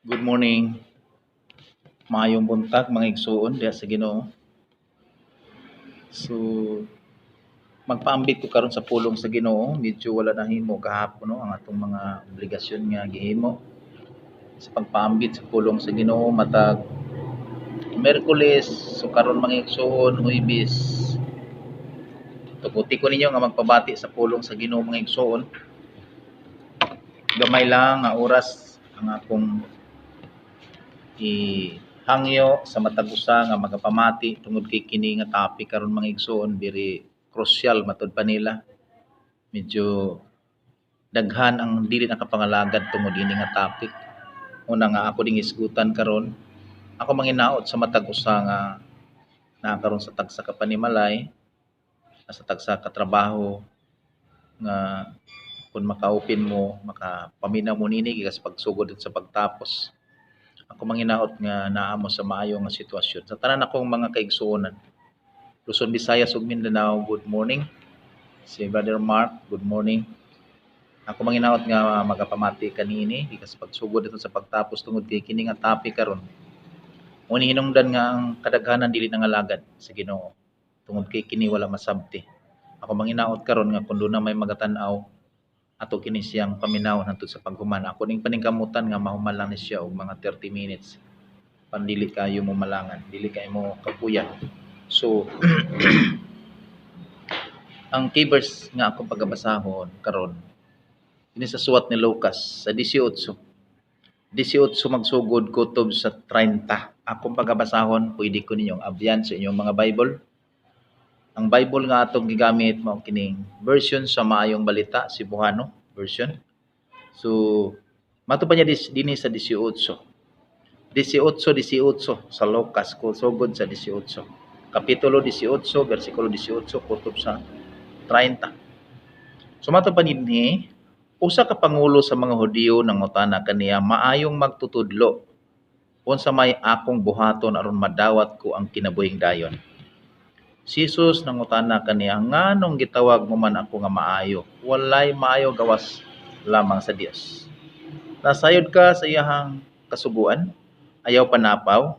Good morning, maayong buntag mga igsuon diha sa Ginoo. So, magpaambit ko karon sa pulong sa Ginoo, medyo wala na himo gahapon no ang atong mga obligasyon nga gihimo sa pagpaambit sa pulong sa Ginoo matag Miyerkules, so karon mga igsuon Huwebes. Tuguti ko ninyo nga magpabati sa pulong sa Ginoo mga igsuon. Gamay lang nga oras ang akong hangyo sa matag usa nga magapamati tungod kay kini nga topic karon mga igsoon very crucial matud pa nila. Medyo daghan ang dili nakapangalagad tungod ini nga topic. Una nga ako ding isgutan karon, ako manginaot sa matag usa nga nakaroon sa tagsa ka panimalay, sa tagsa ka trabaho nga kung maka-open mo, makapaminaw mo nini gikas pagsugod sa pagtapos. Ako manginaot nga naa mo sa maayo nga sitwasyon. Sa tanan akong mga kaigsuonan, Luzon, Visayas ug Mindanao, good morning. Si Brother Mark, good morning. Ako manginaot nga magapamati kanini gikas pagsugod dito sa pagtapos tungod kay kini nga topic karon. Uni hinungdan nga ang kadaghanan dili nangalagad sa Ginoo. Tungod kay kini wala masabti. Ako manginaot karon nga kun na may magatan-aw ato kini siyang paminaw ngadto sa paghuman. Ako ning paningkamutan nga mahuman lang ni siya og mga 30 minutes. Pandili kayo mo malangan, dili kayo mo kapuyan. So ang key-verse nga akong pagabasahon karon ini sa suwat ni Lucas sa 18 magsugod kutob sa 30. Akong pagabasahon pwede ko ninyong abyan sa inyong mga Bible. Ang Bible nga atong gigamit mao kining version sa Maayong Balita, Cebuano version. So mato pa niya dinhi sa 18 sa Lucas, sugod sa 18. Kapitulo 18, versikulo 18, kutob sa 30. So mato pa dinhi, usa ka pangulo sa mga Hudiyo nangutana kaniya, maayong magtutudlo unsa may akong buhaton aron madawat ko ang kinabuhing dayon. Si Jesus nangutana kaniya, nganong gitawag mo man ako nga maayo? Walay maayo gawas lamang sa Dios. Nasayod ka sa iyahang kasuguan, ayaw panapaw,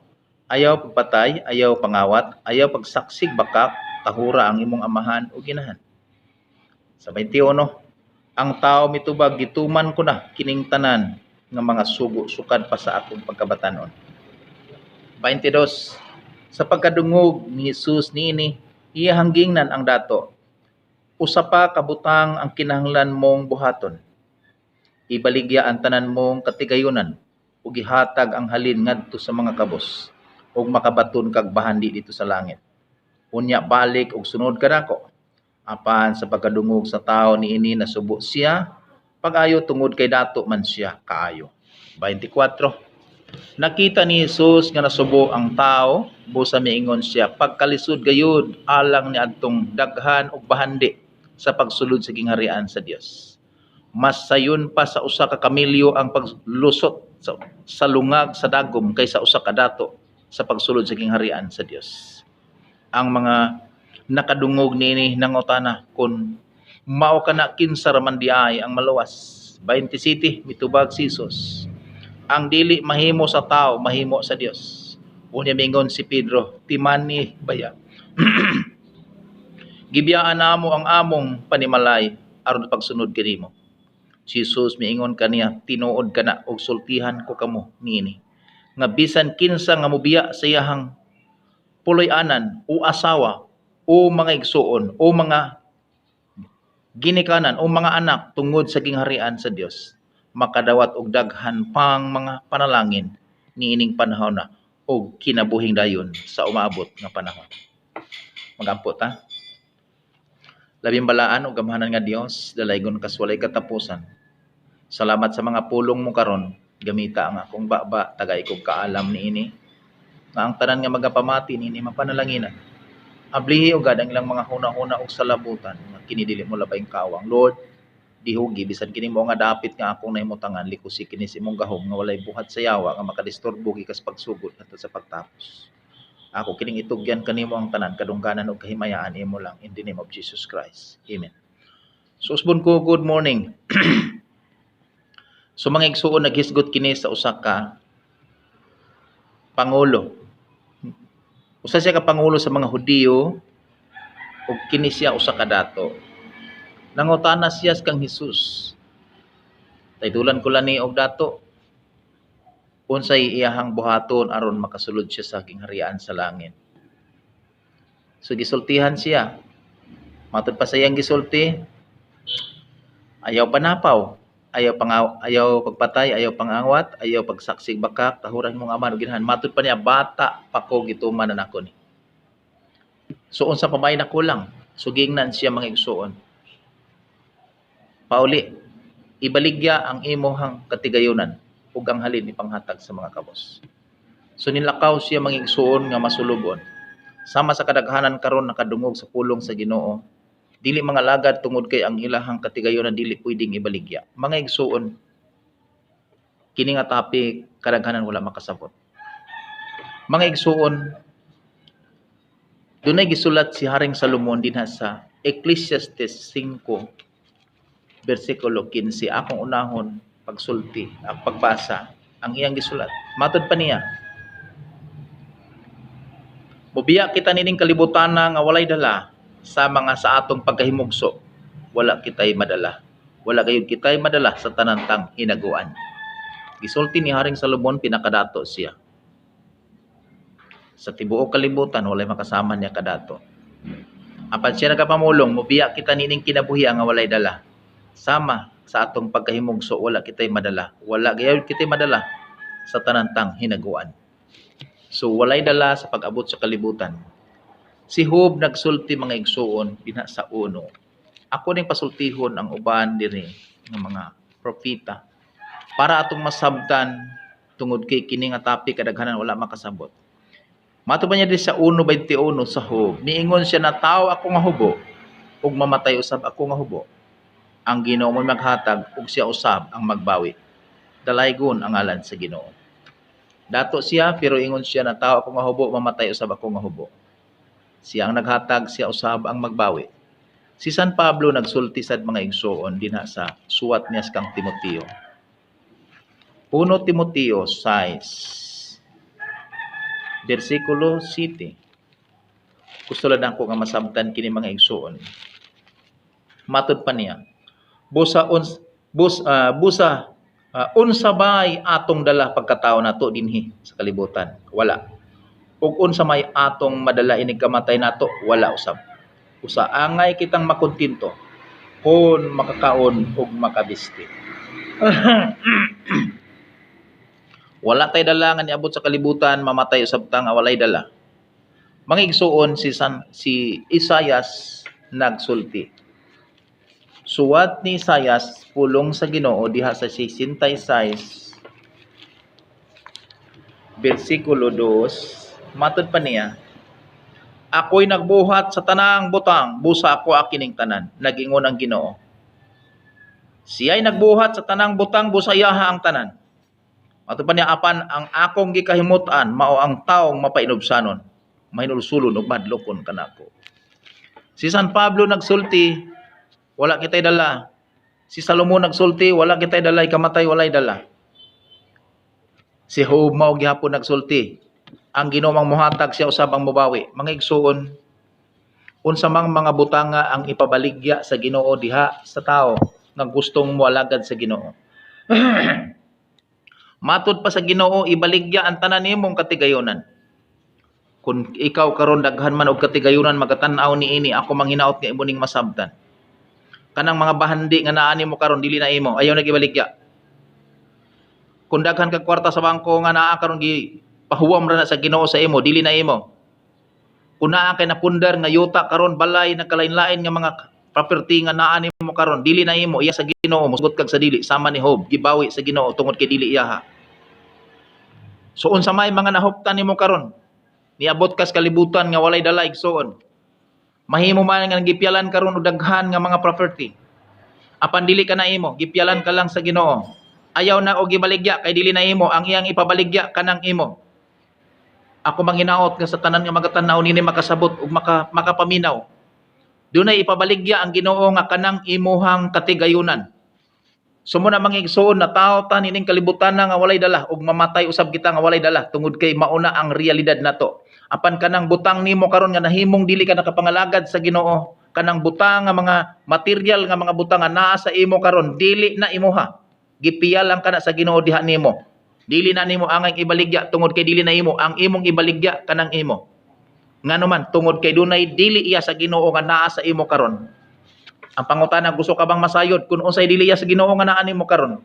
ayaw pagpatay, ayaw pangawat, ayaw pagsaksig bakak, tahura ang imong amahan o ginahan. Sa 21, ang tao mitubag gituman ko na kining tanan nga mga sugo sukad pa sa akong pagkabatanon. 22, sa pagkadungog ni Jesus niini, iyahang gingnan ang dato. Usa pa kabutang ang kinahanglan mong buhaton. Ibaligya ang tanan mong katigayunan ug gihatag ang halin ngadto sa mga kabos ug makabaton kag bahandi dito sa langit. Unya balik ug sunod ka nako. Apan sa pagkadungog sa tao niini nasubo siya pag-ayo tungod kay dato man siya kaayo. 24, nakita ni Jesus nga nasubo ang tao, busa miingon siya, pagkalisod gayud alang ni adtong daghan og bahandi sa pagsulod sa gingharian sa Dios. Mas sayon pa sa usa ka kamilyo ang paglusot sa lungag sa dagom kaysa usa ka dato sa pagsulod sa gingharian sa Dios. Ang mga nakadungog niini nangutana kun mao kana kinsa ra man diay ang maluwas. 27, mitubag si Jesus, ang dili mahimo sa tao mahimo sa Dios. Unya mingon si Pedro, timani baya. Gibiyaan namo ang among panimalay aron pagsunod kanimo. Si Jesus miingon kaniya, tinuod kana og sultihan ko kamo niini nga bisan kinsa nga mobiya sa iyahang puloy-anan o asawa o mga igsuon o mga ginikanan o mga anak tungod sa gingharian sa Dios, makadawat og daghan pang mga panalangin niining panahon na o kinabuhing dayon sa umaabot nga panahon. Magampot ha. Labing balaan o gamhanan nga Dios, dalaygon kas walay katapusan. Salamat sa mga pulong mo karon. Gamita ang akong baba, tagay kog kaalam niini nga ang tanan nga magapamati niini mapanalangina. Ablihi og gadang ilang mga huna-huna og salabutan nga kini dili mo labayng kawang. Lord, dihugi bisan kini mo nga dapit nga akong nahimutangan, likusi kini sa imong gahom nga walay buhat sa yawa nga makadisturbo gikas pagsugod ngadto sa pagtapos. Ako kining itugyan kanimo ang tanan, kadungganan ug kahimayaan imo lang, in the name of Jesus Christ. Amen. So usbon ko, good morning. So mga igsuon, naghisgot kini sa usa ka pangulo. Usa siya ka pangulo sa mga Hudiyo ug kini siya usa ka dato. Nangutana siya kang Hesus. Taytulan ko lani og dato. Unsay iyahang buhaton aron makasulod siya sa gingharian sa langit. So gisultihan siya. Matud pa sa iyang gisulti, ayaw panapaw, ayaw pagpatay, ayaw pangawat, ayaw pagsaksig bakak, tahuran mong ama ug ginhan. Matud pa niya, bata pa ko gituman na nako ni. So unsa pa may nakulang? Sugingnan siya mga igsuon. Pauli, ibaligya ang imuhang katigayunan ug ang halin ni panghatag sa mga kabos. So nilakaw siya mga igsuon nga masulubon. Sama sa kadaghanan karon nakadungog sa pulong sa Ginoo. Dili mga lagad tungod kay ang ilahang katigayunan dili pwedeng ibaligya. Mga igsuon, kini nga topic kadaghanan wala makasabot. Mga igsuon, dunay gisulat si Haring Salomon dinha sa Ecclesiastes 5 versikulo 15. Akong unahon pagsulti, pagbasa ang iyang gisulat. Matud pa niya, mubiya kita nining kalibutan nga walay dala sa mga sa atong pagkahimugso. Wala kitay madala. Wala gayud kitay madala sa tanantang hinaguan. Gisulti ni Haring Salomon, pinakadato siya. Sa tibuok kalibutan, walay makasama niya kadato. Apan siya nagapamulong, mubiya kita nining kinabuhi nga walay dala. Sama sa atong pagkahimugso, wala kitay madala. Wala gayud kitay madala sa tanantang hinaguan. So walay dala sa pag-abot sa kalibutan. Si Job nagsulti mga igsuon dinha sa 1. Ako ning pasultihon ang uban diri ng mga propeta para atong masabtan tungod kay kini nga topic kadaghanan wala makasabot. Mato ba niya diri sa 1:21 sa Job, niingon siya na tao ako nga hubo ug mamatay usab ako nga hubo. Ang Ginoo mo maghatag ug siya usab ang magbawi. Dalaygon ang ngalan sa Ginoo. Dato siya pero ingon siya na tao ako nga hubo, mamatay usab ako nga hubo. Siya ang naghatag, siya usab ang magbawi. Si San Pablo nagsulti sad mga igsuon dinha sa suwat niya kang Timoteo. 1 Timoteo 6 versikulo 7. Gusto lang ko nga masabtan kini mga igsuon. Matud pa niya, unsa bay atong dala pagkatao nato dinhi sa kalibutan? Wala. Ug unsa may atong madala inig kamatay nato? Wala usab. Usa angay kitang makontinto kun makakaon ug makabisti. Wala tay dala nga niabot sa kalibutan, mamatay usab ta nga walay dala. Mga igsuon si Isaias nagsulti. Suwat ni Isaias pulong sa Ginoo diha sa 66 versikulo 2. Matud pa niya, ako'y nagbuhat sa tanang butang, busa ako akining tanan. Nag-ingon ang Ginoo. Siya'y nagbuhat sa tanang butang, busa yaha ang tanan. Matud pa niya, apan ang akong gikahimutan, mao ang taong mapainubsanon, mahinulsulon ug madlokon kanako. Si San Pablo nagsulti, wala kitay dala. Si Salomon nagsulti, wala kitay dala, ikamatay walay dala. Si Job mao gihapon nagsulti, ang Ginoo mang mohatag, siya usab ang mobawi. Mga igsuon, unsa mang mga butanga ang ipabaligya sa Ginoo diha sa tao nga gustong moalagad sa Ginoo. Matud pa sa Ginoo, ibaligya ang tanan nimong katigayunan. Kung ikaw karon daghan man og katigayunan, magatan-aw niini, ako manghinaot nga imo ning masabtan. Kanang mga bahandi nga naa nimo karon dili na imo, ayaw nagibaligya. Kung daghan kag kwarta sa bangko nga naa karon pahuwam ra na sa Ginoo sa imo, dili na imo. Kung naa kay napundar nga yuta karon balay nagkalain-lain nga mga property nga naa nimo karon, dili na imo, iya sa Ginoo, musugot kag sa dili, sama ni Job, gibawi sa Ginoo tungod kay dili iyaha. So unsa may mga nahuptan nimo karon, niabot kas kalibutan nga walay dala igsoon. Mahimo man nga gipyalan karon og daghan nga mga property. Apan dili ka na imo, gipyalan ka lang sa Ginoo. Ayaw na og gibaligya kay dili na imo, ang iyang ipabaligya kanang imo. Ako manghinaot nga sa tanan nga magatan-aw nini makasabot ug makapaminaw. Dunay ipabaligya ang Ginoo nga kanang imuhang katigayunan. Sumo na mga igsoon na tao ta nining kalibutan na nga walay dala ug mamatay usab kita nga walay dala tungod kay mauna ang realidad nato. Apan kanang butang nimo karon nga nahimong dili ka nakapangalagad sa Ginoo, kanang butang nga mga material nga mga butang nga naa sa imo karon dili na imuha. Gipiyal lang kana sa Ginoo diha nimo. Dili na nimo angay ibaligya tungod kay dili na imo ang imong ibaligya kanang imo. Ngano man tungod kay dunay dili iya sa Ginoo nga naa sa imo karon. Ang pangutana, gusto ka bang masayod kung unsay dili iya sa Ginoo nga naa nimo karon?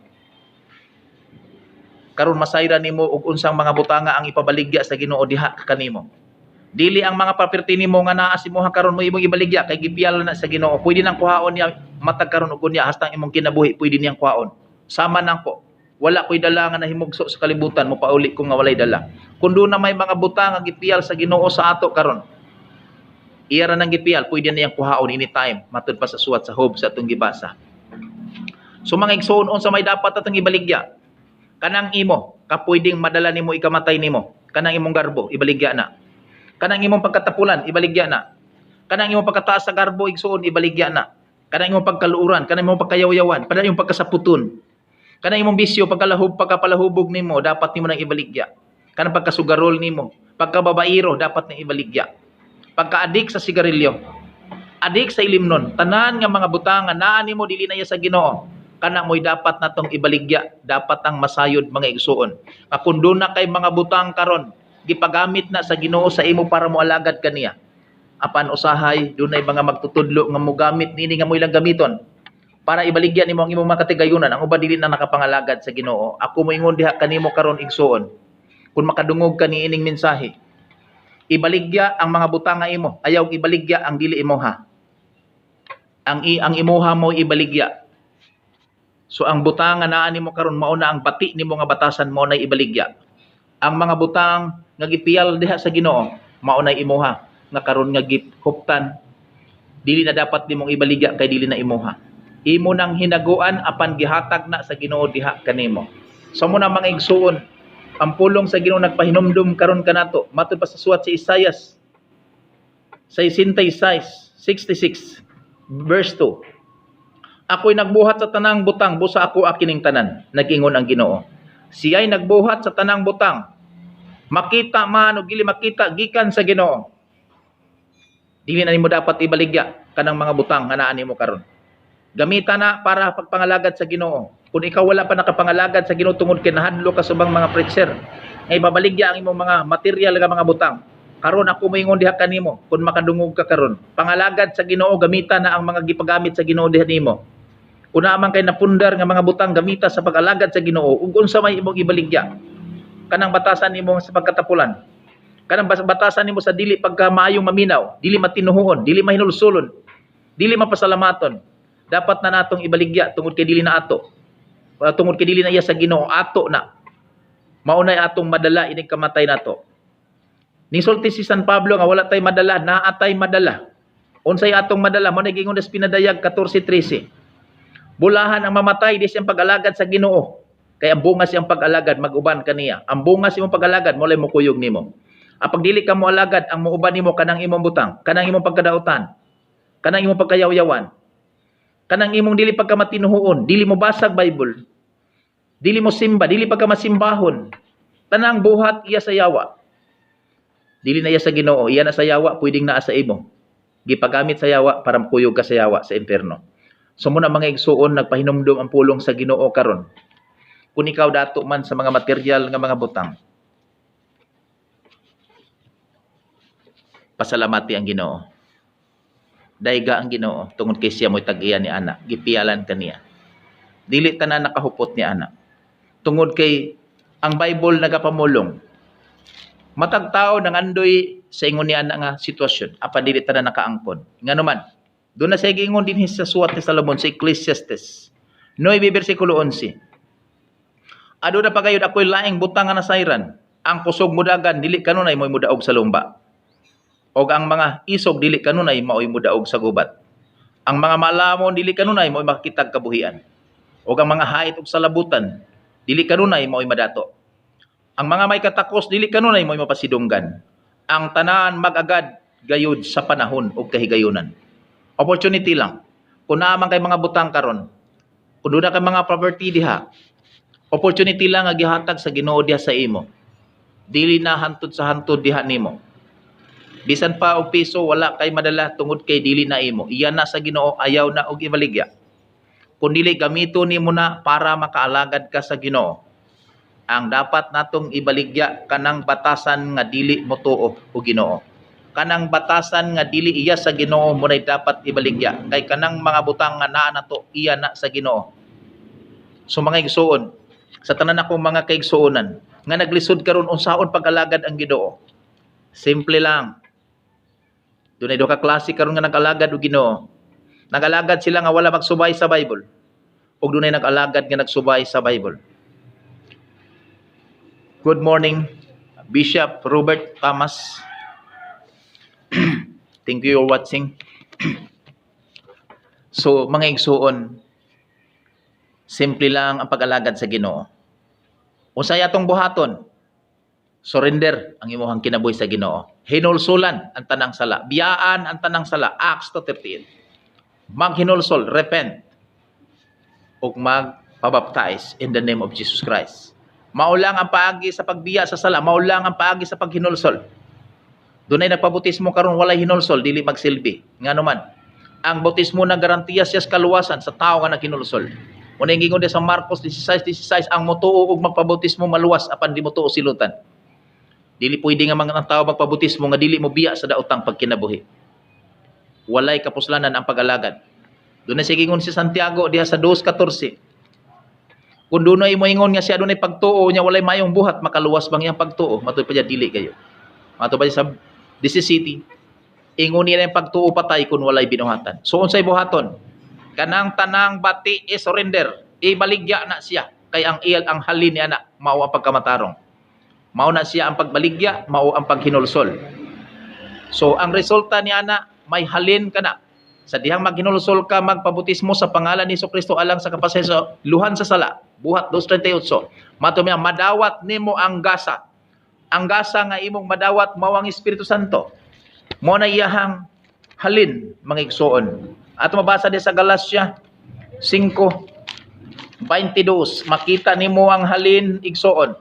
Karon masayra nimo og unsang mga butanga ang ipabaligya sa Ginoo diha kanimo. Dili ang mga property nimo nga naa sa imong karon mo imong ibaligya kay gipiyal na sa Ginoo. Pwede nang kuhaon niya matag karon og kunya hastang imong kinabuhi pwede niyang kuhaon. Sama nang ko. Wala ko'y dala nga nahimugso sa kalibutan mo pauli ko nga walay dala. Kun do na may mga butang nga gipiyal sa Ginoo sa ato karon. Iya ra nang gipiyal pwede niyang kuhaon anytime matud pa sa suwat sa Job sa atong gibasa. So mga igsoon unsa may dapat atong ibaligya? Kanang imo, kapwedeng madala nimo ikamatay nimo. Kanang imong garbo, ibaligya na. Kanang imong pagkatapulan, ibaligya na. Kanang imong pagkataas sa garbo, igsoon, ibaligya na. Kanang imong pagkaluuran, kanang imong pagkayaw-yawan, kanang imong pagkasaputon. Kanang imong bisyo, pagkapalahubog nimo, dapat nimo nang ibaligya. Kanang pagkasugarol nimo, pagkababairo, dapat nang ibaligya. Pagka-adik sa sigarilyo, adik sa ilimnon, tanan nga mga butang nga naa nimo dili na iya sa Ginoo. Kana mo'y dapat natong ibaligya, dapat ang masayod mga igsuon. Kung doon na kay mga butang karon, gipagamit na sa Ginoo sa imo para mo alagad kaniya. Apan usahay, doon na mga magtutudlo nga mo gamit nini nga mo ilang gamiton. Para ibaligya nimo ang imong mga katigayunan, ang uban dili na nakapangalagad sa Ginoo. Ako moingon diha kanimo karon igsuon. Kung makadungog ka niining mensahe, ibaligya ang mga butang nga imo, ayaw ibaligya ang dili imuha. Ang imuha mo ibaligya. So ang butang nga naa nimo karon mao na ang bati nimo nga batasan mo na ibaligya. Ang mga butang nga gipiyal diha sa Ginoo mao na imuha nga karon nga gihuptan dili na dapat nimong ibaligya kay dili na imuha. Imo nang hinaguan apan gihatag na sa Ginoo diha kanimo. So mo na mga igsuon, ang pulong sa Ginoo nagpahinumdum karon kanato matud pa sa suwat si Isaias 66 verse 2. Ako'y nagbuhat sa tanang butang, busa ako akining tanan, nag-ingon ang Ginoo. Siya'y nagbuhat sa tanang butang, makita man o dili makita gikan sa Ginoo. Dili na nimo dapat ibaligya kanang mga butang nga naa nimo karon. Gamita na para pagpangalagad sa Ginoo. Kung ikaw wala pa nakapangalagad sa Ginoo tungod kay nahadlo ka subang mga preacher, nga ibabaligya ang imong mga material nga mga butang. Karon ako moingon diha kanimo, kung makadungog ka karon, pangalagad sa Ginoo, gamita na ang mga gipagamit sa Ginoo diha nimo. Kung naman kay napundar nga mga butang gamita sa pag-alagad sa Ginoo, ug unsa may imong ibaligya? Kanang batasan nimo sa pagkatapulan. Kanang batasan nimo sa dili pagkamaayong maminaw, dili matinuhuon, dili mahinulsulon, dili mapasalamaton. Dapat na natong ibaligya tungod kay dili na ato. Tungod kay dili na iya sa Ginoo, ato na. Maunay atong madala ining kamatay nato. Nisulti si San Pablo nga wala tay madala, naa tay madala. Unsay atong madala? Mao na gingon sa pinadayag 14:13. Bulahan ang mamatay di siyang pag-alagad sa Ginoo. Kaya ang bunga siyang pag-alagad maguban kaniya. Ang bunga siyang pag-alagad mo lay mo kuyog nimo. Apag dili ka mo alagad ang muuban nimo kanang imong butang, kanang imong pagkadautan, kanang imong pagkayaw-yawan, kanang imong dili pagkamatinuhuon, dili mo basag Bible, dili mo simba, dili pagkamasimbahon. Tanang buhat iya sa yawa. Dili na iya sa Ginoo, iya na sa yawa, pwedeng naa sa imo. Gipagamit sa yawa para makuyog ka sa yawa sa impierno. So muna mga igsuon, nagpahinumdum ang pulong sa Ginoo karon. Kung ikaw dato man sa mga material nga mga butang, pasalamati ang Ginoo. Dayga ang Ginoo tungod kay siya mo'y tag-iya ni ana, gipiyalan kaniya. Dili tanan nakahupot ni ana. Tungod kay ang Bible nagapamulong. Matag tao nangandoy sa ingon ni ana nga sitwasyon, apan dili tanan nakaangkon. Nganuman, doon na siya gingon din sa suwat ni Salomon sa Ecclesiastes 9 versikulo 11. Ado na pagayod ako'y laing butang nga nasayran, ang kusog mudagan dili kanunay mo'y mudaog sa lumba. Og ang mga isog dili kanunay mao'y mudaog sa gubat. Ang mga malamon dili kanunay mo'y makitag kabuhian. Og ang mga hait og salabutan dili kanunay mao'y madato. Ang mga may katakos dili kanunay mo'y mapasidunggan. Ang tanan magagad gayud sa panahon og kahigayunan. Opportunity lang. Kung naman kay mga butang karon, Kung doon na kay mga property diha, opportunity lang nga gihatag sa Ginoo diha sa imo. Dili na hantod sa hantod diha nimo. Bisan pa og piso wala kay madala tungod kay dili na imo. Iyan na sa Ginoo, ayaw na og ibaligya. Kung dili gamito nimo na para makaalagad ka sa Ginoo. Ang dapat natong ibaligya kanang batasan nga dili mo tuo o Ginoo. Kanang batasan nga dili iya sa Ginoo mo dapat ibaligya. Kay kanang mga butang nga naa nato iya na sa Ginoo. So mga igsuon, sa tanan akong mga kaigsuonan nga naglisod karon unsaon pag-alagad ang Ginoo. Simple lang. Dunay duha ka klase karon nga nag-alagad og Ginoo. Nag-alagad sila nga wala magsubay sa Bible. Ug dunay nag-alagad nga nagsubay sa Bible. Good morning, Bishop Robert Thomas. Thank you for watching. So, mga igsuon, simple lang ang pag-alagad sa Ginoo. Unsay atong buhaton? Surrender ang imong kinabuhi sa Ginoo. Hinulsulan ang tanang sala. Biyaan ang tanang sala. Acts 2:38. Maghinulsol, repent, ug magpabaptize in the name of Jesus Christ. Maulang ang paagi sa pagbiya sa sala, maulang ang paagi sa paghinulsol. Dunay nagpabutismo karon walay hinulsol, dili magsilbi. Nganuman, ang bautismo na garantiya siya sa kaluwasan sa tao nga naghinulsol. Unay gingon sa Marcos 16:16, ang motuo ug magpabautismo maluwas apan di motuo silutan. Dili pwede nga mga tao magpabautismo nga dili mo biya sa daotang pagkinabuhi. Walay kapuslanan ang pag-alagad. Dunay siya gingon si Santiago diha sa 2:14. Kung dunay mo ingon nga siya dunay pagtuo nya walay mayong buhat makaluwas bang iyang pagtuo, matuod pa diya dili kayo. Matuod pa diya sa city. Ingon niya yung pagtuo patay kung walay binuhatan. So unsay buhaton? Kanang tanang bati surrender, ibaligya na siya kay ang halin ni anak mao ang pagkamatarong. Mao na siya ang pagbaligya, mao ang paghinulsol. So ang resulta ni anak may halin ka na. Sa dihang maghinulsol ka, magpabutismo sa pangalan ni Kristo alang sa kapaseso, luhan sa sala. Buhat 2:38. Matumya, madawat nimo ang gasa. Ang gasa nga imong madawat mao ang Espiritu Santo. Mao na iyahang halin, mga igsoon. At mabasa din sa Galatia 5:22. Makita nimo ang halin, igsoon.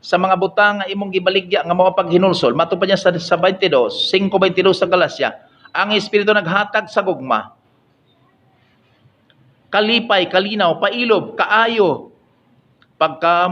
Sa mga butang nga imong gibaligya nga mao paghinulsol. Matupad niya sa 5:22 sa Galatia. Ang Espiritu naghatag sa gugma. Kalipay, kalinaw, pailob, kaayo, pagka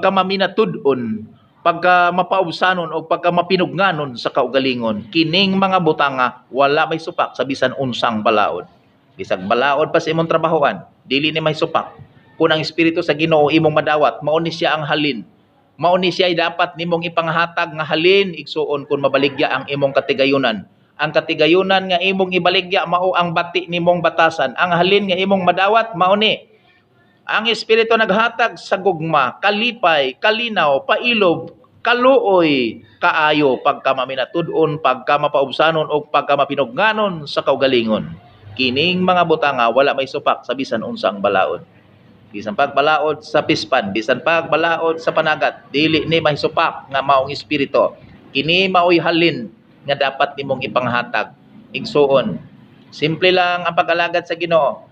maminatudon, pagka mapaubsanon o pagka mapinugnanon sa kaugalingon. Kining mga butanga wala may supak sa bisan unsang balaod. Bisag balaod pa sa imong trabahoan, dili ni may supak. Kung ang Espiritu sa Ginoo imong madawat, mao ni siya ang halin. Mao ni siya dapat nimong ipanghatag nga halin igsuon kung mabaligya ang imong katigayunan. Ang katigayunan nga imong ibaligya mao ang bati nimong batasan. Ang halin nga imong madawat mao ni ang Espiritu naghatag sa gugma, kalipay, kalinaw, pailob, kaluoy, kaayo, pagka maminatudon, pagka mapaubsanon o pagka mapinugnanon sa kaugalingon. Kining mga butanga wala may supak sa bisan unsang balaod. Bisan pagbalaod sa pispan, bisan pagbalaod sa panagat, dili ni may supak nga maong Espiritu. Kini maoy halin nga dapat nimong ipanghatag. Igsuon, simple lang ang pag-alagad sa Ginoo.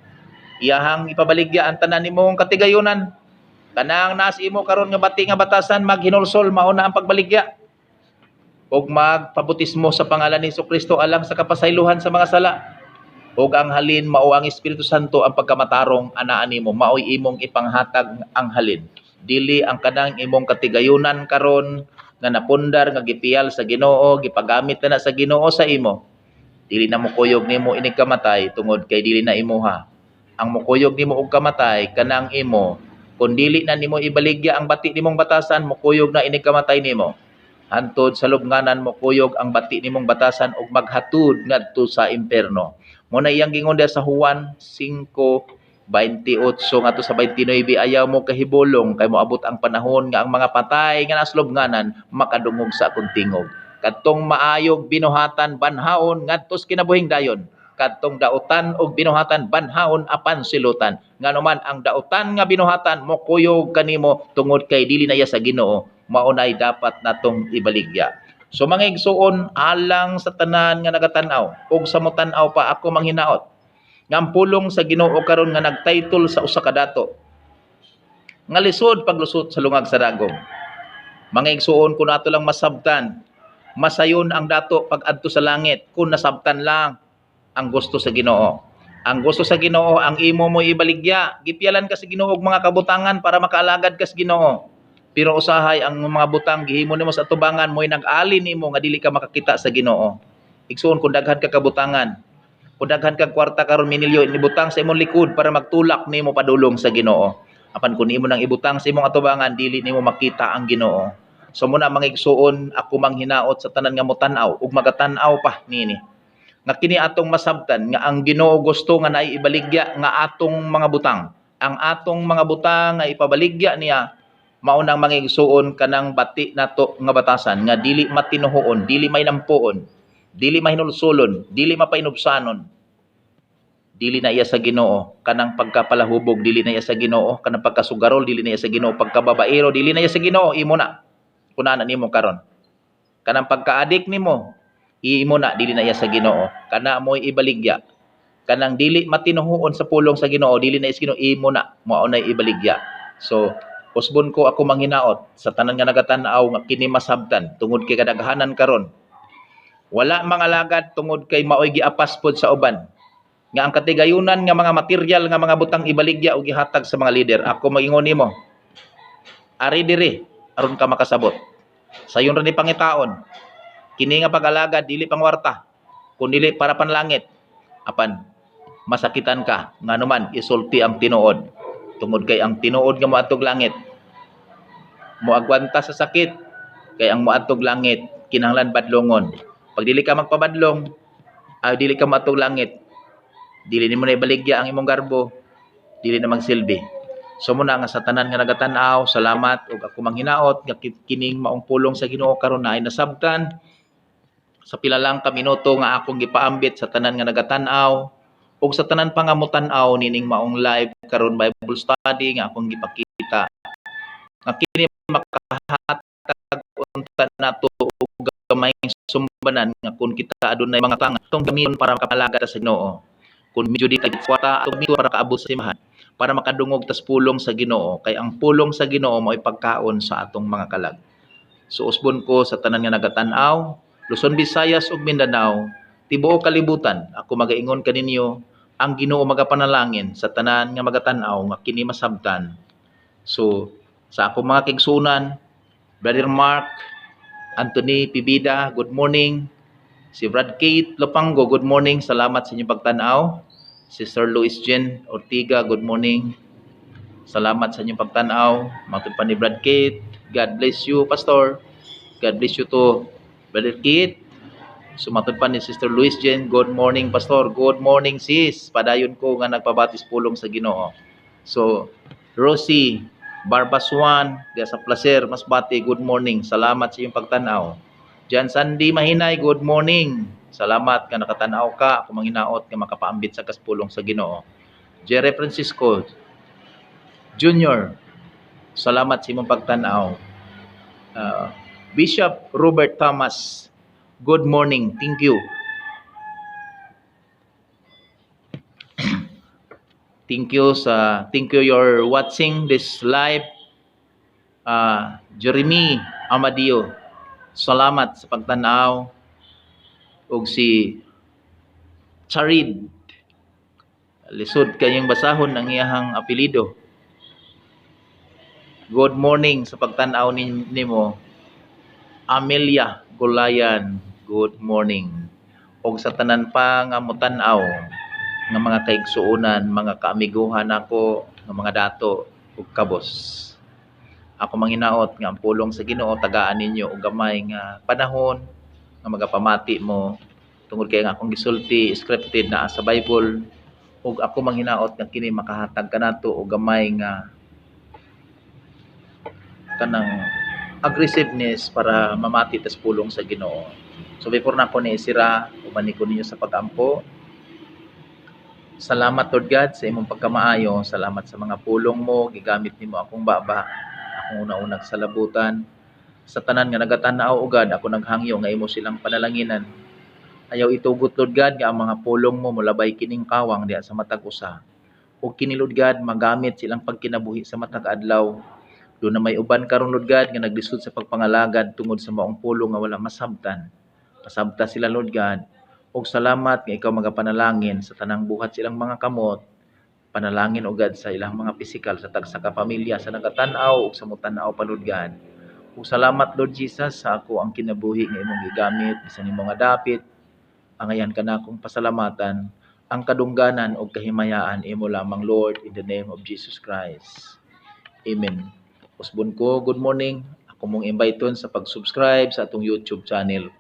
Iyahang ipabaligya ang tanan nimong katigayunan. Kanang nas imo karon nga bati nga batasan maghinulsol mao na ang pagbaligya. Ug magpabutismo sa pangalan ni Kristo alang sa kapasaylohan sa mga sala. Ug ang halin mao ang Espiritu Santo ang pagkamatarong anaa nimo, maoy imong ipanghatag ang halin. Dili ang kanang imong katigayunan karon nga napundar nga gipiyal sa Ginoo, gipagamit na sa Ginoo sa imo. Dili na mo kuyog nimo inig kamatay tungod kay dili na imuha. Ang mukuyog nimo og kamatay kanang imo. Kung dili na nimo ibaligya ang bati nimong batasan, mukuyog na inig kamatay nimo. Hantod sa lubnganan mukuyog ang bati nimong batasan ug maghatud ngadto sa impierno. Mo na iyang gingon sa Juan 5:28 ngadto sa 29, ayaw mo kahibulong kay moabot ang panahon nga ang mga patay nga nasa lubnganan makadungog sa akong tingog. Kadtong maayog binuhatan banhaon ngadto sa kinabuhing dayon. Kadtong dautan og binuhatan banhaon apan silutan. Nganuman ang dautan nga binuhatan mokuyog kanimo tungod kay dili na iya sa Ginoo, maunay dapat natong ibaligya. So mga igsuon, alang sa tanan nga nagatan-aw ug sa mutan-aw pa ako manghinaot nga ang pulong sa Ginoo karon nga nagtitle sa usa ka dato nga lisod paglusot sa lungag sa dagom. Mga igsuon, kung ato lang masabtan, masayon ang dato pag adto sa langit kung nasabtan lang ang gusto sa Ginoo. Ang gusto sa Ginoo ang imo mo ibaligya, gipialan ka sa Ginoo og mga kabutangan para makaalagad ka sa Ginoo. Pero usahay ang mga butang gihimo nimo sa tubangan mo'y nag-ali nimo nga dili ka makakita sa Ginoo. Igsuon, kung daghan ka kabutangan, kung daghan kag kwarta karon minilyo nibutang sa imong likod para magtulak nimo padulong sa Ginoo. Apan kung imo nang ibutang sa imong atubangan, dili nimo makita ang Ginoo. So muna mga igsuon, ako manghinaot sa tanan nga motan-aw ug magatan-aw pa nini. Nga kini atong masabtan nga ang Ginoo gusto nga naay ibaligya nga atong mga butang. Ang atong mga butang nga ipabaligya niya mao nang mga igsuon kanang bati nato nga batasan nga dili matinuhoon, dili may nampuon, dili mahinulsulon, dili mapainubsanon. Dili na iya sa Ginoo kanang pagkapalahubog, dili na iya sa Ginoo kanang pagkasugarol, dili na iya sa Ginoo pagkababaero, dili na iya sa Ginoo. Imo na kunana nimo karon kanang pagkaadik nimo, imo na dili na iya sa Ginoo, kana mo'y ibaligya. Kanang dili matinuhoon sa pulong sa Ginoo, dili na iya sa Ginoo, imo na mao na ibaligya. So usbon ko ako manghinaot sa tanan nga nagatan-aw nga kini masabtan tungod kay kadaghanan karon wala mangalagad tungod kay maoy giapas pod sa uban nga ang katigayunan nga mga material nga mga butang ibaligya o gihatag sa mga leader. Ako mag-ingon nimo, ari diri aron ka makasabot. Sayon ra ni pangitaon, kini nga pag-alagad dili pangwarta, kun dili para panlangit. Apan masakitan ka nganuman isulti ang tinuod. Tungod kay ang tinuod nga moadtog langit, moagwanta sa sakit, kay ang moadtog langit kinahanglan badlongon. Pag dili ka magpabadlong, dili ka moadtog langit, dili nimo na ibaligya ang imong garbo, dili na magsilbi. So muna nga sa tanan nga nagatan-aw, salamat ug ako manghinaot nga kining maong pulong sa Ginoo karon na ay nasabtan sa pila lang ka minuto nga akong gipaambit sa tanan nga nagatan-aw ug sa tanan pa nga motan-aw nining maong live karon Bible study nga akong gipakita. Nga kini makahatag unta nato og gamay sumbanan nga kung kita adunay mga tanga tong gamiton para makapalagad sa Ginoo. Kung medyo di kagitswata atong mito para kaabot sa simahan, para makadungog tas pulong sa Ginoo, kay ang pulong sa Ginoo mao'y pagkaon sa atong mga kalag. So usbon ko sa tanan nga nagatan-aw, Luzon, Visayas ug Mindanao, tibuok kalibutan, ako magaingon kaninyo, ang Ginoo magapanalangin sa tanan nga magatan-aw nga kini masabtan. So sa akong mga kaigsunan, Brother Mark Anthony Pibida, good morning. Si Brad Kate Lopango, good morning. Salamat sa inyong pagtanaw. Sister Luis Jen Ortiga, good morning. Salamat sa inyong pagtanaw. Matod pa ni Brad Kate. God bless you, Pastor. God bless you to Brother Kate. Sumatod pa ni Sister Luis Jen, good morning, Pastor. Good morning, sis. Padayon ko nga nagpabatis pulong sa Ginoo. So, Rosie Barbaswan, sa Placer, Masbate, good morning. Salamat sa inyong pagtanaw. Jan Sandy Mahinay, good morning. Salamat ka nakatanaw ka. Ako manghinaot nga makapaambit sa kaspulong sa Ginoo. Jerry Francisco Junior, salamat sa imong pagtanaw. Bishop Robert Thomas, good morning. Thank you. Thank you you're watching this live. Jeremy Amadio, salamat sa pagtanaw. Og si Charid, lisod kayong basahon ang iyahang apelido. Good morning sa pagtanaw nimo. Amelia Gulayan, good morning. Og sa tanan pa nga motanaw nga mga kaigsuonan, mga kaamiguhan ako, nga mga dato ug kabos. Ako manghinaot nga ang pulong sa Ginoo tagaan ninyo og gamay nga panahon nga magapamati mo tungod kay nga akong gisulti scripted na sa Bible ug ako manghinaot nga kini makahatag kanato og gamay nga kanang aggressiveness para mamati tas pulong sa Ginoo. So before na ko ni isira uban ko ninyo sa pag-ampo. Salamat Lord God sa imong pagkamaayo, salamat sa mga pulong mo, gigamit nimo akong baba, akong una-unang salabutan. Sa tanan nga nagatanaw ugad ako naghangyo nga imo silang panalanginan. Ayaw itugot Lord God nga ang mga pulong mo mulabay kining kawang diha sa matag usa. O kini Lord God magamit silang pagkinabuhi sa matag adlaw. Do na may uban karon Lord God nga naglisod sa pagpangalagad tungod sa maong pulong nga wala masabtan. Pasabta sila Lord God. Og salamat nga ikaw magapanalangin sa tanang buhat silang mga kamot. Panalangin ugad sa ilang mga pisikal sa tagsa ka pamilya sa nagatan-aw ug sa mutan-aw pa Lord God. Ug salamat Lord Jesus sa ako ang kinabuhi nga imong gigamit bisan nimo nga dapit. Angayan ka na akong pasalamatan, ang kadungganan o kahimayaan imo lamang Lord in the name of Jesus Christ. Amen. Usbon ko, good morning. Ako mong inviteon sa pag-subscribe sa atong YouTube channel,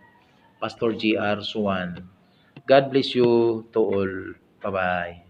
Pastor GR Suwan. God bless you to all. Bye-bye.